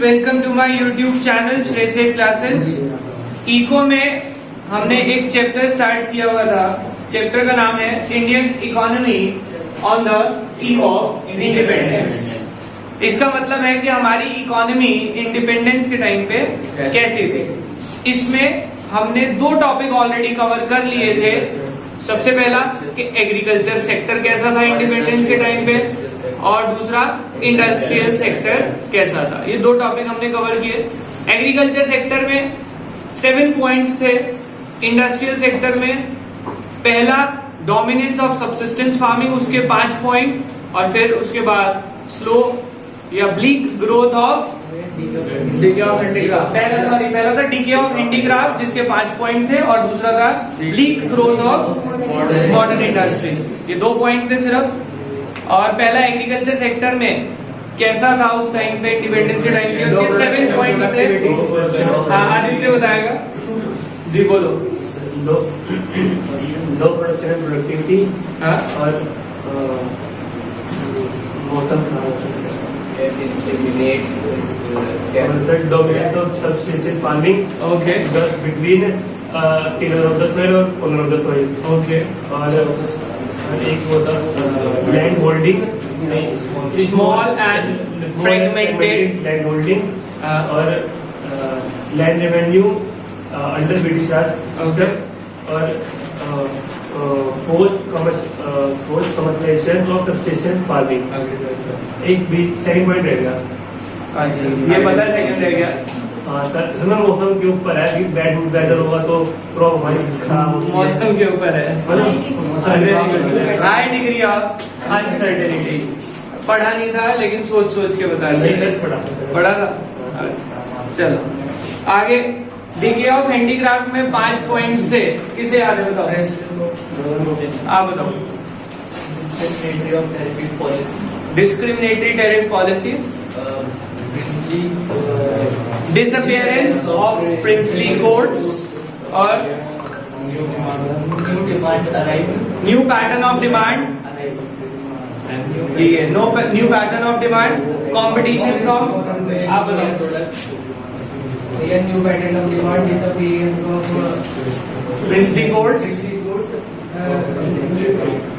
Welcome to my YouTube channel Shrey classes. Eco में हमने एक चैप्टर स्टार्ट किया हुआ था। चैप्टर का नाम है Indian economy on the eve of independence. इसका मतलब है कि हमारी इकोनॉमी इंडिपेंडेंस के टाइम पे कैसी थी। इसमें हमने दो टॉपिक ऑलरेडी कवर कर लिए थे। सबसे पहला कि एग्रीकल्चर सेक्टर कैसा था इंडिपेंडेंस के टाइम पे, और दूसरा इंडस्ट्रियल सेक्टर कैसा था। ये दो टॉपिक हमने कवर किए। एग्रीकल्चर सेक्टर में 7 पॉइंट्स थे। इंडस्ट्रियल सेक्टर में पहला डोमिनेंस ऑफ सबसिस्टेंस फार्मिंग, उसके 5 पॉइंट, और फिर उसके बाद स्लो या ब्लीक ग्रोथ ऑफ पहला था डीके ऑफ हैंडीक्राफ्ट जिसके 5 पॉइंट थे, और दूसरा था bleak growth of modern industry. ये 2 पॉइंट थे सिर्फ। और पहला एग्रीकल्चर सेक्टर में कैसा था उस टाइम पे, इंडिपेंडेंस के टाइम पे, उसके 7 पॉइंट्स थे। हाँ, आदित्य बताएगा जी, बोलो। लो प्रोडक्शन एंड प्रोडक्टिविटी और मौसम dominance of subsistence farming. Okay. Between tillers of the soil और owner of the soil. Okay. और एक होता land holding, small and fragmented land holding और land revenue under British Raj. Okay. और forced commercialization of subsistence farming. एक भी second point रह गया। अच्छा, ये पता सेकंड रह गया। हाँ सर, इसमें मौसम के ऊपर है कि बैड वेदर होगा तो क्रॉप हमारी खराब होगी। मौसम के ऊपर है। High degree of uncertainty. पढ़ा नहीं था लेकिन सोच सोच के बता दिया। पढ़ा था। अच्छा, चलो आगे। डीके ऑफ हैंडीक्राफ्ट में 5 पॉइंट्स थे। किसे याद है बताओ? आप बताओ। Discriminatory tariff policy, disappearance of princely courts, और न्यू पैटर्न ऑफ डिमांड। ठीक है, new pattern of demand, competition from, आप बताओ। New pattern of demand, disappearance of princely courts,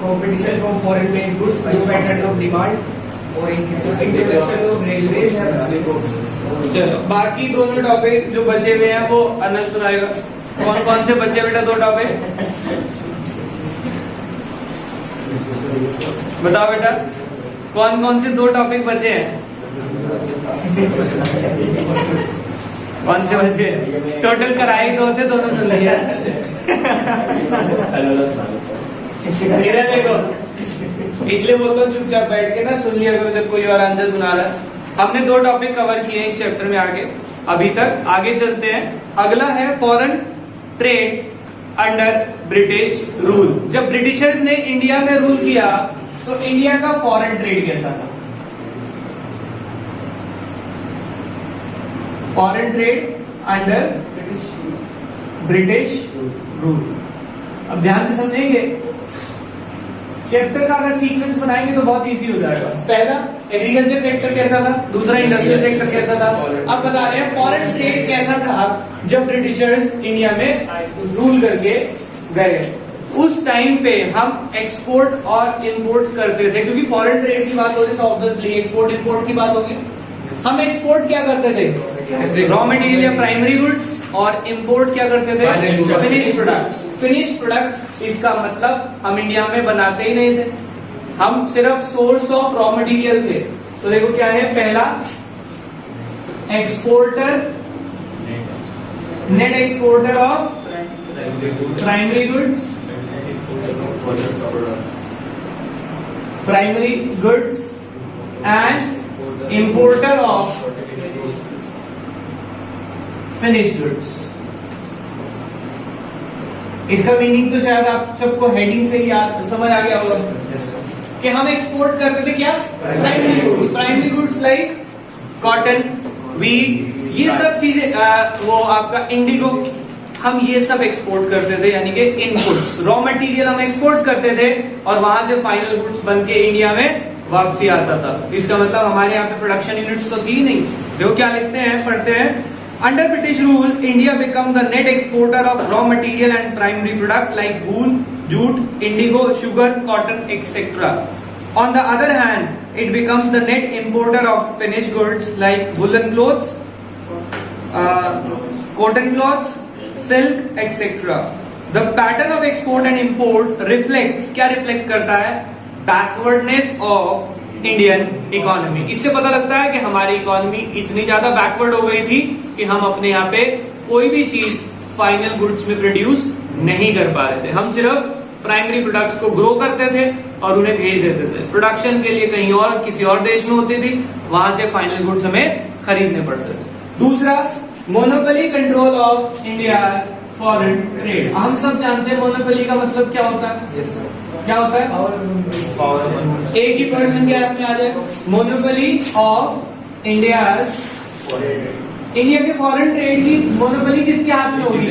competition from foreign made goods, new pattern of demand, और introduction of railways and चलो बाकी दोनों topic जो बचे हुए हैं वो अनंत सुनाएगा। कौन कौन से बचे बेटा 2 टॉपिक बताओ बेटा, कौन कौन से 2 टॉपिक बचे हैं? कौन से बचे? टोटल कराए 2 थे, दोनों सुन लिया। इधर देखो, इसलिए बोलता हूँ चुपचाप बैठ के ना सुन लिया करो जब कोई और आंसर सुना रहा है। हमने 2 टॉपिक कवर किए हैं इस चैप्टर में आगे अभी तक। आगे चलते हैं। अगला है foreign trade under British rule. जब ब्रिटिशर्स ने इंडिया में रूल किया तो इंडिया का फॉरेन ट्रेड कैसा था? Foreign trade under British rule. अब ध्यान से समझेंगे। चैप्टर का अगर सीक्वेंस बनाएंगे तो बहुत इजी हो जाएगा। पहला एग्रीकल्चर सेक्टर कैसा था, दूसरा इंडस्ट्रियल सेक्टर कैसा था। अब बता रहे हैं फॉरेन ट्रेड कैसा था जब ब्रिटिशर्स इंडिया में रूल करके गए। उस टाइम पे हम एक्सपोर्ट और इंपोर्ट करते थे, क्योंकि फॉरेन ट्रेड की बात हो रही तो ऑब्वियसली एक्सपोर्ट इंपोर्ट की बात होगी। हम एक्सपोर्ट क्या करते थे? रॉ मटेरियल या प्राइमरी गुड्स, और इंपोर्ट क्या करते थे? Finish products. फिनिश प्रोडक्ट इसका मतलब हम इंडिया में बनाते ही नहीं थे, हम सिर्फ सोर्स ऑफ रॉ मटेरियल थे। तो देखो क्या है, पहला exporter, net exporter of primary goods, primary goods and importer of finish goods. इसका मीनिंग तो शायद आप सबको हेडिंग से ही समझ आ गया होगा कि हम एक्सपोर्ट करते थे क्या? Primary goods. Primary goods like cotton, wheat, ये सब चीजें, वो आपका इंडिगो, हम ये सब एक्सपोर्ट करते थे, यानी कि इनपुट्स, रॉ मटेरियल हम एक्सपोर्ट करते थे और वहां से फाइनल गुड्स बन के इंडिया में वापसी आता था। इसका मतलब हमारे यहाँ पे प्रोडक्शन यूनिट्स तो थी ही नहीं। देखो क्या लिखते हैं, पढ़ते हैं। Under British rule India become the net exporter of raw material and primary product like wool, jute, Indigo, sugar, cotton etcetera. On the other hand it becomes the net importer of finish goods like woollen clothes, cotton clothes, silk etcetera. The pattern of export and import reflects, क्या reflect करता है? Backwardness of Indian economy. इससे पता लगता है कि हमारी economy इतनी ज्यादा बैकवर्ड हो गई थी कि हम अपने यहाँ पे कोई भी चीज फाइनल गुड्स में प्रोड्यूस नहीं कर पा रहे थे। हम सिर्फ प्राइमरी प्रोडक्ट्स को ग्रो करते थे और उन्हें भेज देते थे प्रोडक्शन के लिए, कहीं और किसी और देश में होती थी, वहां से फाइनल गुड्स हमें खरीदने पड़ते थे। दूसरा, monopoly control of India foreign trade. हम सब जानते हैं मोनोपोली का मतलब क्या होता है। Yes, sir. क्या होता है? एक ही पर्सन के हाथ में आ जाए। मोनोपोली ऑफ इंडिया के फॉरेन ट्रेड की मोनोपोली किसके हाथ में होगी?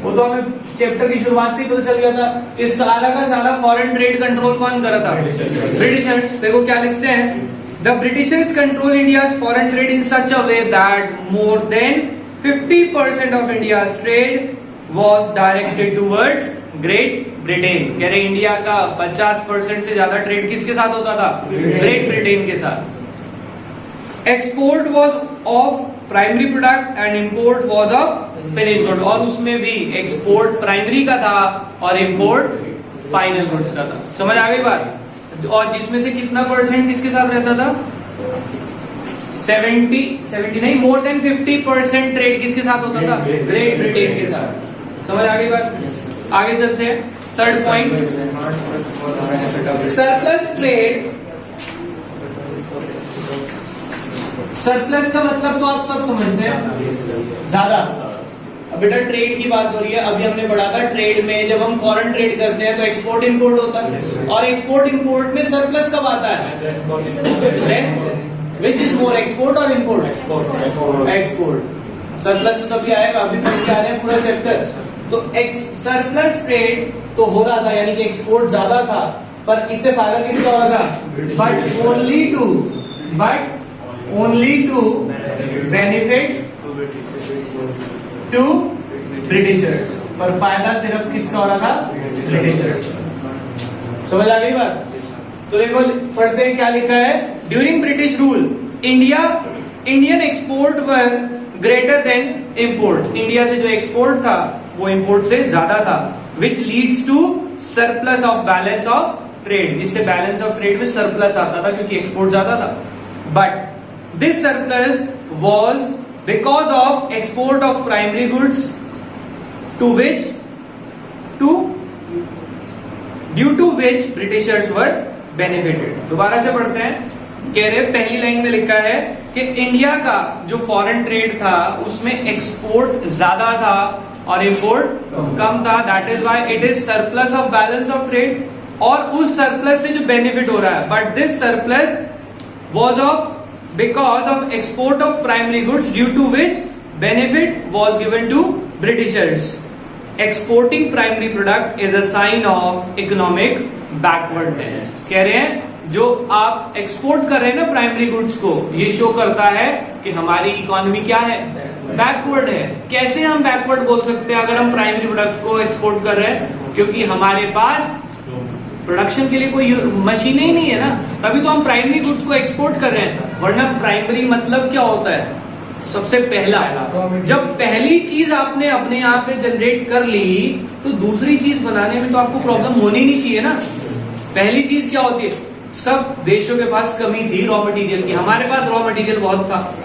वो तो हमें चैप्टर की शुरुआत से ही पता चल गया था। इस सारा का सारा फॉरेन ट्रेड कंट्रोल कौन कर रहा था? ब्रिटिशर्स। देखो क्या लिखते हैं, the Britishers control India's foreign trade in such a way that more than 50% of India's trade was directed towards great Britain. कह रहे इंडिया का 50% से ज्यादा ट्रेड किसके साथ होता था? ग्रेट ब्रिटेन के साथ। Export was of primary product and import was of finish good. और उसमें भी एक्सपोर्ट प्राइमरी का था और इंपोर्ट फाइनल गुड्स का था। समझ आ गई बात? और जिसमें से कितना परसेंट किसके साथ रहता था? 70 नहीं, मोर देन 50% ट्रेड किसके साथ होता था? ग्रेट ब्रिटेन के साथ। समझ आ गई बात? आगे चलते हैं। Third point, surplus trade. Surplus का मतलब तो आप सब समझते हैं, ज्यादा। अब बेटा ट्रेड की बात हो रही है, अभी हमने पढ़ा था ट्रेड में जब हम फॉरेन ट्रेड करते हैं तो एक्सपोर्ट इंपोर्ट होता है, और एक्सपोर्ट इंपोर्ट में सरप्लस कब आता है? विच इज मोर, एक्सपोर्ट और इंपोर्ट? एक्सपोर्ट। सरप्लस तो तभी आएगा, अभी पढ़ के आ रहे हैं पूरा चैप्टर। तो सरप्लस ट्रेड तो हो रहा था, यानी कि एक्सपोर्ट ज्यादा था, पर इससे फायदा किसका हो रहा था? But only to benefit to Britishers. पर फायदा सिर्फ किसका हो रहा था? ब्रिटिशर्स। समझ आ गई बात? तो देखो पढ़ते हैं क्या लिखा है। During British rule Indian export were greater than import. India से जो एक्सपोर्ट था वो इंपोर्ट से ज्यादा था, which leads to surplus of balance of trade, जिससे बैलेंस ऑफ ट्रेड में सरप्लस आता था क्योंकि एक्सपोर्ट ज्यादा था। But this surplus was because of export of primary goods due to which Britishers were benefited. दोबारा से पढ़ते हैं। कह रहे पहली लाइन में लिखा है कि इंडिया का जो फॉरेन ट्रेड था उसमें एक्सपोर्ट ज्यादा था और इंपोर्ट कम था। That is why it is surplus of balance of trade, और उस सरप्लस से जो बेनिफिट हो रहा है, but this surplus was of because of export of primary goods due to which benefit was given to Britishers. Exporting primary product is a sign of economic backwardness. कह रहे हैं जो आप एक्सपोर्ट कर रहे हैं ना प्राइमरी गुड्स को, ये शो करता है कि हमारी इकोनॉमी क्या है? बैकवर्ड है। कैसे हम बैकवर्ड बोल सकते हैं अगर हम प्राइमरी प्रोडक्ट को एक्सपोर्ट कर रहे हैं? क्योंकि हमारे पास प्रोडक्शन के लिए कोई मशीनें ही नहीं है ना, तभी तो हम प्राइमरी गुड्स को एक्सपोर्ट कर रहे हैं। वरना प्राइमरी मतलब क्या होता है? सबसे पहला। जब पहली चीज आपने अपने यहाँ पे जनरेट कर ली तो दूसरी चीज बनाने में तो आपको प्रॉब्लम होनी नहीं चाहिए ना। पहली चीज क्या होती है? सब देशों के पास कमी थी रॉ मटेरियल की, हमारे पास रॉ मटेरियल बहुत था।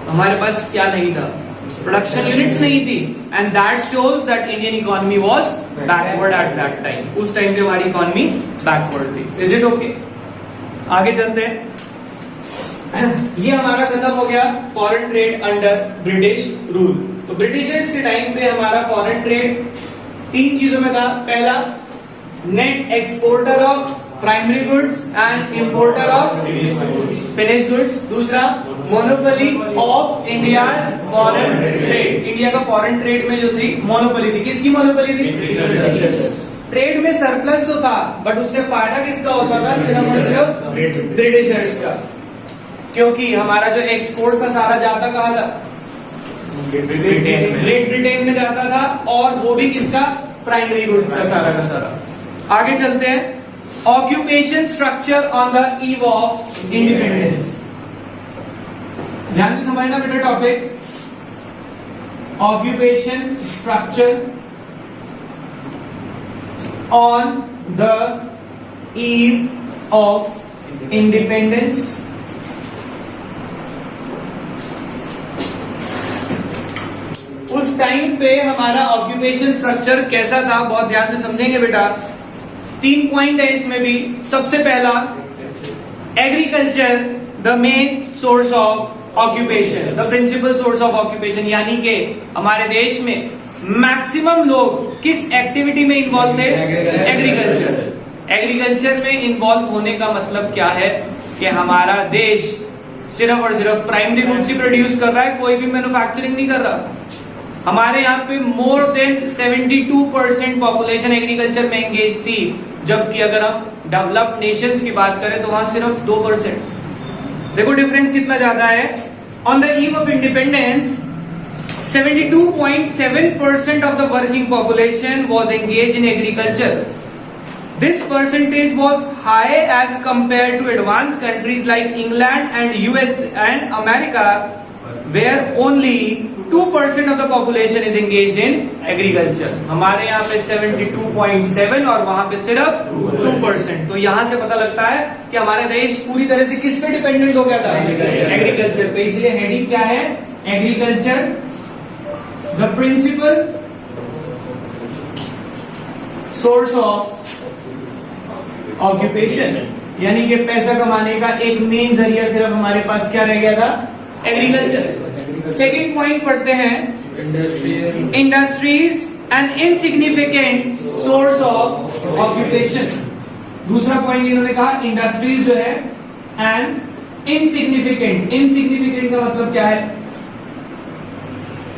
हमारे पास क्या नहीं था? प्रोडक्शन यूनिट्स नहीं थी, and that shows that Indian economy was backward at that time. उस टाइम पे हमारी इकोनॉमी बैकवर्ड थी। Is it okay? आगे चलते हैं। ये हमारा खत्म हो गया foreign trade under British rule. तो ब्रिटिशर्स के टाइम पे हमारा फॉरेन ट्रेड तीन चीजों में था। पहला, net exporter of primary goods and importer of finish goods. दूसरा, monopoly of India's foreign trade. India का फॉरेन ट्रेड में जो थी मोनोपोली थी। किसकी मोनोपोली थी? ट्रेड में सरप्लस तो था, बट उससे फायदा किसका होता था? सिर्फ और सिर्फ ब्रिटिशर्स का, क्योंकि हमारा जो एक्सपोर्ट था सारा जाता कहाँ था? ग्रेट ब्रिटेन में जाता था, और वो भी किसका? प्राइमरी गुड्स का सारा। आगे चलते हैं। Occupation structure on the eve of independence. ध्यान से समझना बेटा topic. Occupation structure on the eve of independence. उस टाइम पे हमारा ऑक्यूपेशन स्ट्रक्चर कैसा था, बहुत ध्यान से समझेंगे बेटा। 3 पॉइंट है इसमें भी। सबसे पहला, agriculture the main source of occupation, the principal source of occupation, यानी कि हमारे देश में मैक्सिमम लोग किस एक्टिविटी में इन्वॉल्व थे? एग्रीकल्चर। एग्रीकल्चर में इन्वॉल्व होने का मतलब क्या है कि हमारा देश सिर्फ और सिर्फ प्राइमरी गुड्स ही प्रोड्यूस कर रहा है, कोई भी मैन्युफैक्चरिंग नहीं कर रहा। हमारे यहाँ पे मोर देन 72% पॉपुलेशन एग्रीकल्चर में एंगेज थी, जबकि अगर हम डेवलप्ड नेशंस की बात करें तो वहां सिर्फ 2%। देखो डिफरेंस कितना ज्यादा है। On the eve of independence 72.7% of the working population was engaged in agriculture. This percentage was high as compared to advanced countries like England and US and America, where only 2% of the population is engaged in agriculture. हमारे यहाँ पे 72.7 और वहां पे सिर्फ 2%। तो यहाँ से पता लगता है कि हमारा देश पूरी तरह से किस पे डिपेंडेंट हो गया था? एग्रीकल्चर पे। इसलिए हेडिंग क्या है? Agriculture the principal source of occupation, यानी कि पैसा कमाने का एक मेन जरिया सिर्फ हमारे पास क्या रह गया था? एग्रीकल्चर। सेकंड पॉइंट पढ़ते हैं, industries N insignificant source of occupation. दूसरा पॉइंट इन्होंने कहा इंडस्ट्रीज जो है एन इनसिग्निफिकेंट। इनसिग्निफिकेंट का मतलब क्या है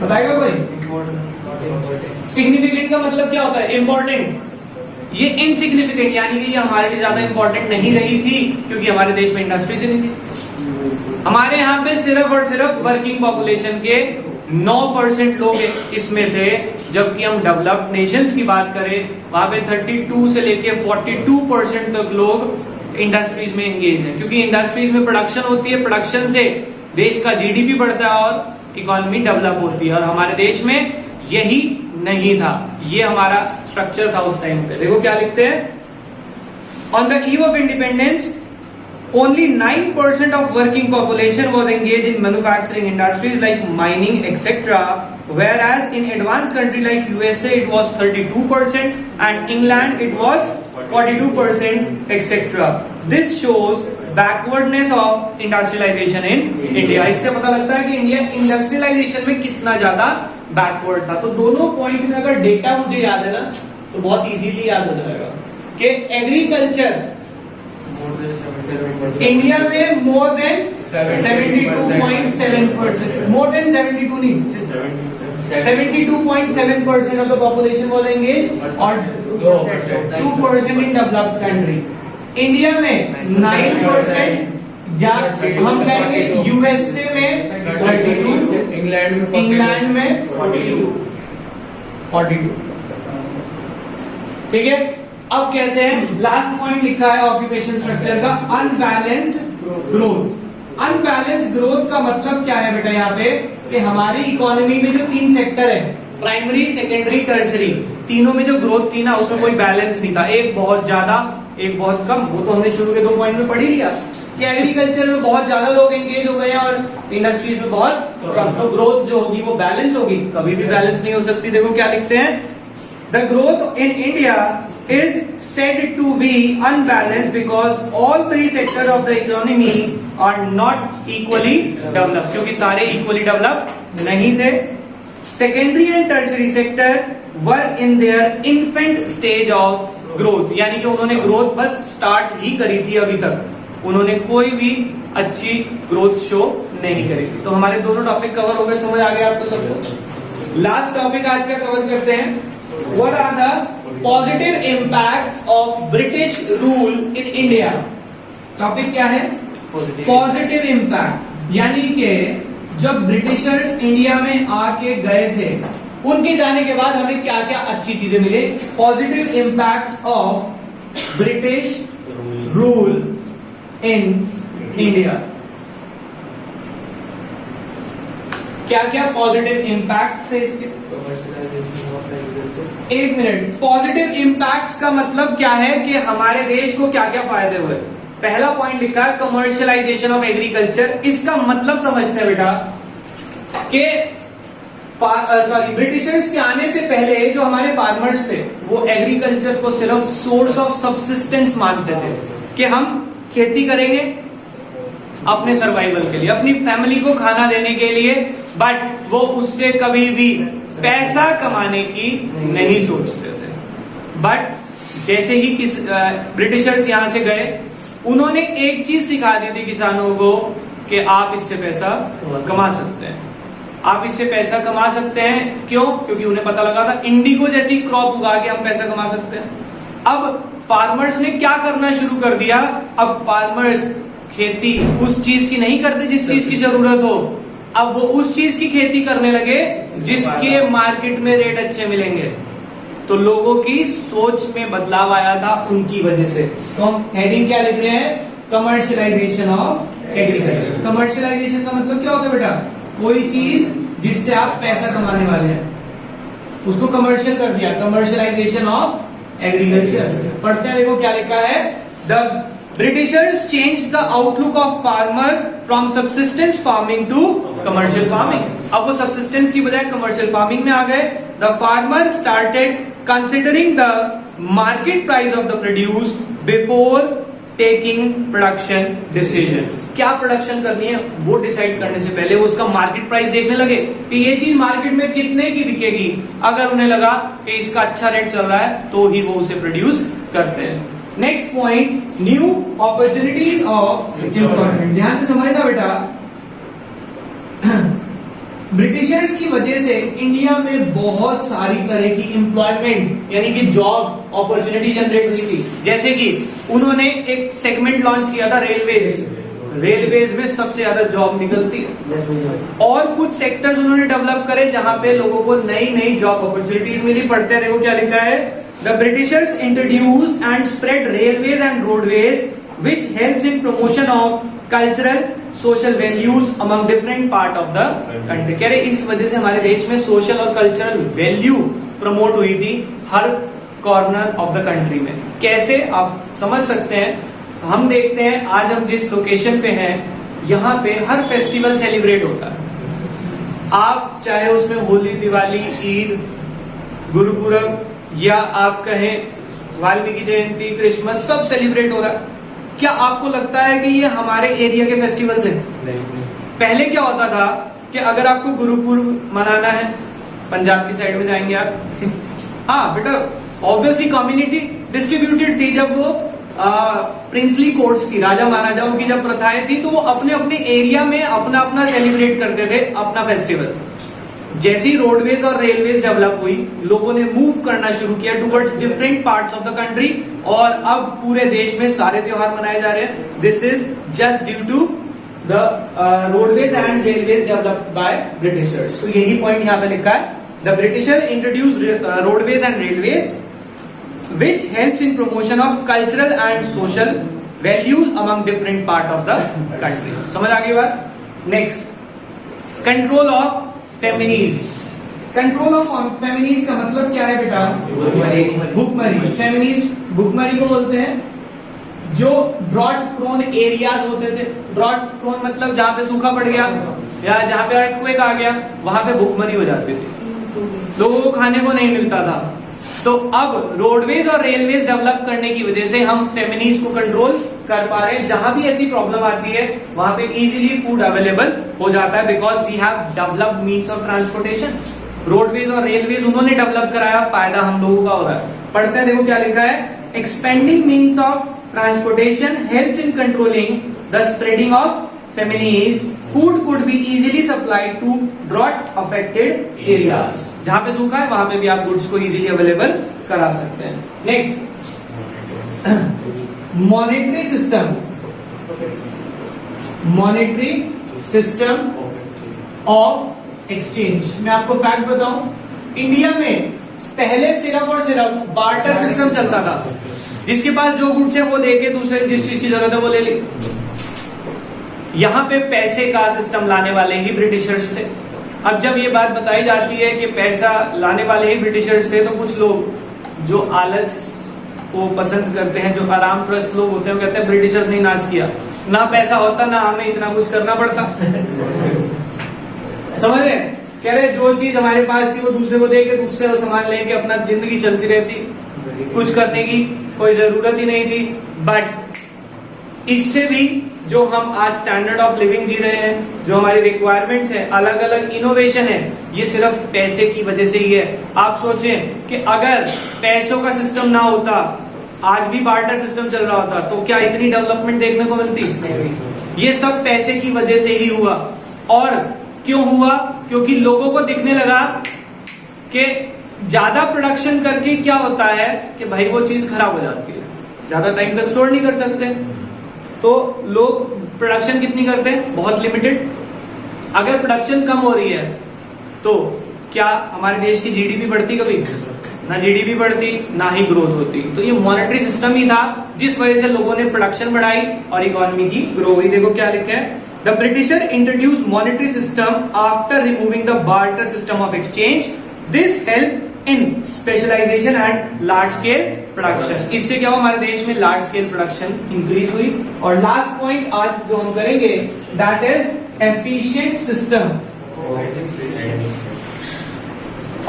बताएगा कोई? सिग्निफिकेंट का मतलब क्या होता है? इंपॉर्टेंट। ये इनसिग्निफिकेंट यानी कि ये हमारे लिए ज्यादा इंपॉर्टेंट नहीं रही थी, क्योंकि हमारे देश में इंडस्ट्रीज नहीं थी। हमारे यहाँ पे सिर्फ और सिर्फ वर्किंग पॉपुलेशन के 9% लोग इसमें थे, जबकि हम डेवलप्ड नेशंस की बात करें वहां पे 32 से लेके 42% तक लोग इंडस्ट्रीज में एंगेज हैं, क्योंकि इंडस्ट्रीज में प्रोडक्शन होती है, प्रोडक्शन से देश का जीडीपी बढ़ता है और इकोनॉमी डेवलप होती है, और हमारे देश में यही नहीं था। ये हमारा स्ट्रक्चर था उस टाइम पे। देखो क्या लिखते हैं, on the eve of independence only 9% of working population was engaged in manufacturing industries like mining etc, whereas in advanced country like USA it was 32% and England it was 42% etc. This shows backwardness of industrialization in India. इससे पता लगता है कि India industrialisation में कितना ज्यादा backward था। तो दोनों पॉइंट में अगर डेटा मुझे याद है ना तो बहुत इजीली याद हो जाएगा कि एग्रीकल्चर इंडिया में मोर देन 72.7%, मोर देन 72 नहीं 72.7% of the population was engage और 2% इन डेवलप्ड कंट्री। इंडिया में 9%, या हम कहेंगे यूएसए में 32, इंग्लैंड में 42। ठीक है, अब कहते हैं लास्ट पॉइंट लिखा है ऑक्यूपेशन स्ट्रक्चर का, अनबैलेंस्ड ग्रोथ। अनबैलेंस्ड ग्रोथ का मतलब क्या है बेटा यहाँ पे कि हमारी इकोनॉमी में जो 3 सेक्टर है, प्राइमरी सेकेंडरी टर्सरी, तीनों में जो ग्रोथ थी ना उसमें कोई बैलेंस नहीं था। एक बहुत ज्यादा एक बहुत कम। वो तो हमने शुरू के 2 पॉइंट में पढ़ ही लिया कि एग्रीकल्चर में बहुत ज्यादा लोग एंगेज हो गए हैं और इंडस्ट्रीज में बहुत कम। तो ग्रोथ जो होगी वो बैलेंस होगी, कभी भी बैलेंस नहीं हो सकती। देखो क्या लिखते हैं, the growth in India is said to be unbalanced because all 3 sectors of the economy are not equally developed, क्योंकि सारे equally developed नहीं थे। Secondary and tertiary sector were in their infant stage of growth, यानी कि उन्होंने growth बस start ही करी थी, अभी तक उन्होंने कोई भी अच्छी ग्रोथ शो नहीं करी थी। तो हमारे दोनों टॉपिक कवर हो गए, समझ आ गया आपको सबको। लास्ट टॉपिक आज का कवर करते हैं, what are the positive impact of British rule in India. Topic क्या है? पॉजिटिव इम्पैक्ट, यानी कि जब ब्रिटिशर्स इंडिया में आके गए थे, उनके जाने के बाद हमें क्या क्या अच्छी चीजें मिली। Positive impact of British rule in India. क्या क्या पॉजिटिव इम्पैक्ट थे इसके? एक मिनट, पॉजिटिव इम्पैक्ट्स का मतलब क्या है कि हमारे देश को क्या क्या फायदे हुए। पहला पॉइंट लिखा है कमर्शियलाइजेशन ऑफ एग्रीकल्चर। इसका मतलब समझते हैं बेटा कि ब्रिटिशर्स के आने से पहले जो हमारे फार्मर्स थे वो एग्रीकल्चर को सिर्फ सोर्स ऑफ सब्सिस्टेंस मानते थे कि हम खेती करेंगे अपने सर्वाइवल के लिए, अपनी फैमिली को खाना देने के लिए, बट वो उससे कभी भी पैसा कमाने की नहीं सोचते थे। बट जैसे ही ब्रिटिशर्स यहां से गए, उन्होंने एक चीज सिखा दी थी किसानों को कि आप इससे पैसा कमा सकते हैं। आप इससे पैसा कमा सकते हैं क्यों? क्योंकि उन्हें पता लगा था इंडिगो जैसी क्रॉप उगा के हम पैसा कमा सकते हैं। अब फार्मर्स ने क्या करना शुरू कर दिया? अब फार्मर्स खेती उस चीज की नहीं करते जिस चीज की जरूरत हो, अब वो उस चीज की खेती करने लगे जिसके मार्केट में रेट अच्छे मिलेंगे। तो लोगों की सोच में बदलाव आया था उनकी वजह से। तो हम हेडिंग क्या लिख रहे हैं? Commercialisation of agriculture. कमर्शियलाइजेशन का मतलब क्या होता है बेटा? कोई चीज जिससे आप पैसा कमाने वाले हैं उसको कमर्शियल कर दिया। Commercialisation of agriculture. पढ़ते हैं, देखो क्या लिखा है। The Britishers change the outlook of farmer from subsistence farming to commercial farming. अब वो सब्सिस्टेंस की बजाय कमर्शियल फार्मिंग में आ गए। The farmer started considering the market price of the produce before taking production decisions. क्या प्रोडक्शन करनी है वो डिसाइड करने से पहले वो उसका मार्केट प्राइस देखने लगे कि ये चीज मार्केट में कितने की बिकेगी। अगर उन्हें लगा कि इसका अच्छा रेट चल रहा है तो ही वो उसे प्रोड्यूस करते हैं। Next point, new opportunities of employment. ध्यान से समझना बेटा, ब्रिटिशर्स की वजह से इंडिया में बहुत सारी तरह की एम्प्लॉयमेंट यानी कि जॉब अपॉर्चुनिटी जनरेट हुई थी। जैसे कि उन्होंने एक सेगमेंट लॉन्च किया था रेलवेज में सबसे ज्यादा जॉब निकलती है। और कुछ सेक्टर्स उन्होंने डेवलप करे जहां पे लोगों को नई नई जॉब अपॉर्चुनिटीज मिली। पढ़ते हैं, देखो क्या लिखा है। The Britishers introduce and spread railways and roadways which helps in promotion of cultural social values among different part of the country। कह रहे इस वजह से हमारे देश में सोशल और कल्चरल वैल्यू प्रमोट हुई थी हर कॉर्नर ऑफ द कंट्री में। कैसे आप समझ सकते हैं? हम देखते हैं आज हम जिस लोकेशन पे हैं यहाँ पे हर फेस्टिवल सेलिब्रेट होता है। आप चाहे उसमें होली, दिवाली, ईद, गुरुपुरब या आप कहें वाल्मीकि जयंती, क्रिसमस, सब सेलिब्रेट हो रहा है। क्या आपको लगता है कि ये हमारे एरिया के फेस्टिवल्स हैं? नहीं। पहले क्या होता था कि अगर आपको गुरुपुरब मनाना है, पंजाब की साइड में जाएंगे आप हाँ बेटा, ऑब्वियसली कम्युनिटी डिस्ट्रीब्यूटेड थी। जब वो प्रिंसली कोर्ट्स थी, राजा महाराजाओं की जब प्रथाएं थी, तो वो अपने अपने एरिया में अपना अपना सेलिब्रेट करते थे अपना फेस्टिवल। जैसी रोडवेज और रेलवेज डेवलप हुई, लोगों ने मूव करना शुरू किया towards different parts of the country और अब पूरे देश में सारे त्योहार मनाए जा रहे हैं। This is just due to the roadways and railways developed by Britishers. तो यही पॉइंट यहाँ पे लिखा है। The Britisher introduce roadways and railways which helps in promotion of cultural and social values among different part of the country। समझ आ गई बात? Next, control of famines. Control of famines का मतलब क्या है बेटा? भुखमरी। फेमिनीज भुखमरी को बोलते हैं जो ड्रॉट प्रोन एरियाज होते थे। ड्रॉट प्रोन मतलब जहां पे सूखा पड़ गया या जहां पे अर्थक्वेक आ गया, वहां पे भुखमरी हो जाती थी, लोगों को खाने को नहीं मिलता था। तो अब रोडवेज और रेलवेज डेवलप करने की वजह से हम फेमिनीज को कंट्रोल कर पा रहे हैं। जहां भी ऐसी प्रॉब्लम आती है वहां पे इजीली फूड अवेलेबल हो जाता है, because we have developed means of transportation. Roadways और रेलवेज उन्होंने डेवलप कराया, फायदा हम लोगों का हो रहा है। पढ़ते हैं, देखो क्या लिखा है। Expanding means of transportation help in controlling the spreading of famines food could be easily supplied to drought affected areas. जहां पे सूखा है वहां पे भी आप गुड्स को इजीली अवेलेबल करा सकते हैं। Next, monetary system, monetary system of exchange. मैं आपको फैक्ट बताऊं, इंडिया में पहले सिर्फ और सिर्फ बार्टर सिस्टम चलता था। जिसके पास जो गुड्स है वो देके दूसरे जिस चीज की जरूरत है वो ले ली। यहां पे पैसे का सिस्टम लाने वाले ही ब्रिटिशर्स थे। अब जब ये बात बताई जाती है कि पैसा लाने वाले ही ब्रिटिशर्स थे, तो कुछ लोग जो आलस को पसंद करते हैं, जो आराम प्रस्त लोग होते हैं, वो कहते हैं ब्रिटिशर्स ने नाश किया, ना पैसा होता ना हमें इतना कुछ करना पड़ता। समझ रहे? कह रहे जो चीज हमारे पास थी वो दूसरे को दे के दूसरे को सामान लेके अपना जिंदगी चलती रहती, कुछ करने की कोई जरूरत ही नहीं थी। बट इससे भी जो हम आज स्टैंडर्ड ऑफ लिविंग जी रहे हैं, जो हमारी रिक्वायरमेंट्स है, अलग अलग इनोवेशन है, ये सिर्फ पैसे की वजह से ही है। आप सोचें कि अगर पैसों का सिस्टम ना होता, आज भी बार्टर सिस्टम चल रहा होता, तो क्या इतनी डेवलपमेंट देखने को मिलती? ये सब पैसे की वजह से ही हुआ। और क्यों हुआ? क्योंकि लोगों को दिखने लगा कि ज्यादा प्रोडक्शन करके क्या होता है कि भाई वो चीज खराब हो जाती है, ज्यादा टाइम तक स्टोर नहीं कर सकते, तो लोग प्रोडक्शन कितनी करते हैं? बहुत लिमिटेड। अगर प्रोडक्शन कम हो रही है तो क्या हमारे देश की जीडीपी बढ़ती? कभी ना जीडीपी बढ़ती, ना ही ग्रोथ होती। तो ये मॉनेटरी सिस्टम ही था जिस वजह से लोगों ने प्रोडक्शन बढ़ाई और इकोनॉमी की ग्रो हुई। देखो क्या लिखा है, the Britisher introduce monetary system after removing the barter system of exchange. This help in specialisation and large scale production. इससे क्या हुआ? हमारे देश में लार्ज स्केल प्रोडक्शन इंक्रीज हुई। और लास्ट पॉइंट आज जो हम करेंगे, that is efficient system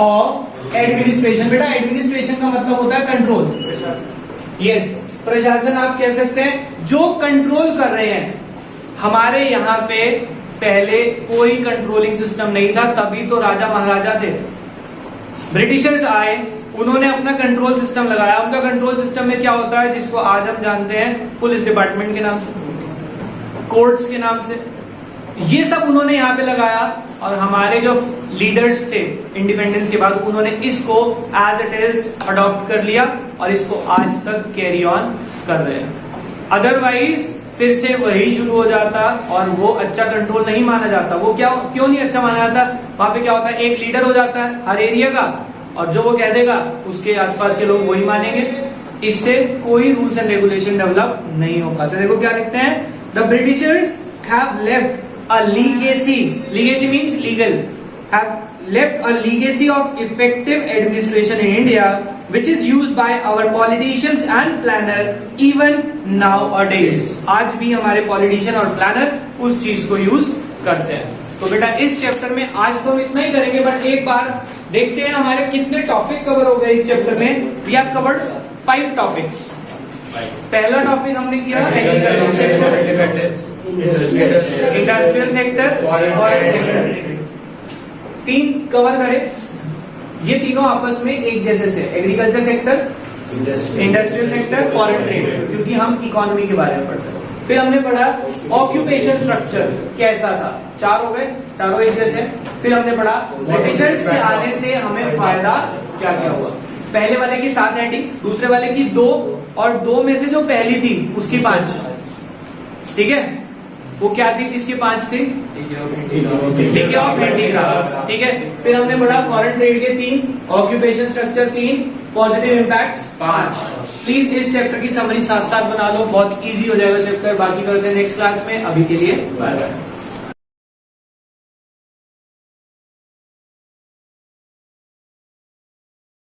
of administration. बेटा एडमिनिस्ट्रेशन का मतलब होता है कंट्रोल। यस, प्रशासन आप कह सकते हैं, जो कंट्रोल कर रहे हैं। हमारे यहाँ पे पहले कोई कंट्रोलिंग सिस्टम नहीं था, तभी तो राजा महाराजा थे। ब्रिटिशर्स आए, उन्होंने अपना कंट्रोल सिस्टम लगाया। उनका कंट्रोल सिस्टम में क्या होता है, जिसको आज हम जानते हैं पुलिस डिपार्टमेंट के नाम से, कोर्ट्स के नाम से, ये सब उन्होंने यहाँ पे लगाया। और हमारे जो लीडर्स थे इंडिपेंडेंस के बाद, उन्होंने इसको एज इट इज अडॉप्ट कर लिया और इसको आज तक कैरी ऑन कर रहे हैं। अदरवाइज फिर से वही शुरू हो जाता और वो अच्छा कंट्रोल नहीं माना जाता। वो क्यों नहीं अच्छा माना जाता? वहां पे क्या होता है, एक लीडर हो जाता है हर एरिया का, और जो वो कह देगा उसके आसपास के लोग वही मानेंगे। इससे कोई रूल्स एंड रेगुलेशन डेवलप नहीं हो पाते। देखो क्या लिखते हैं, the Britishers have left a legacy, legacy means legal, have left a legacy of effective administration in India, which is used by our politicians and planner even nowadays. आज भी हमारे पॉलिटिशियन और प्लानर उस चीज को यूज करते हैं। तो बेटा इस चैप्टर में आज तो हम इतना ही करेंगे, बट एक बार देखते हैं हमारे कितने टॉपिक कवर हो गए इस चैप्टर में। We have covered 5 topics. पहला टॉपिक हमने किया इंडस्ट्रियल सेक्टर और 3 कवर करे। ये तीनों आपस में एक जैसे से, agriculture sector, industrial sector, foreign trade, क्योंकि हम इकोनॉमी के बारे में पढ़ते हैं। फिर हमने पढ़ा ऑक्यूपेशन स्ट्रक्चर कैसा था, 4 हो गए, चारों एक जैसे। फिर हमने पढ़ा ब्रिटिशर्स के आने से हमें फायदा क्या क्या हुआ। पहले वाले की 7 हेडिंग, दूसरे वाले की 2, और 2 में से जो पहली थी उसकी 5। ठीक है, वो क्या थी जिसकी 5 थी? ठीक है, और हैंडीक्राफ्ट। ठीक है, फिर हमने पढ़ा फॉरेन ट्रेड के 3, occupation structure 3, positive impacts 5। Please इस चैप्टर की समरी साथ साथ बना लो, बहुत इजी हो जाएगा चैप्टर। बाकी करते हैं नेक्स्ट क्लास में। अभी के लिए बाय बाय।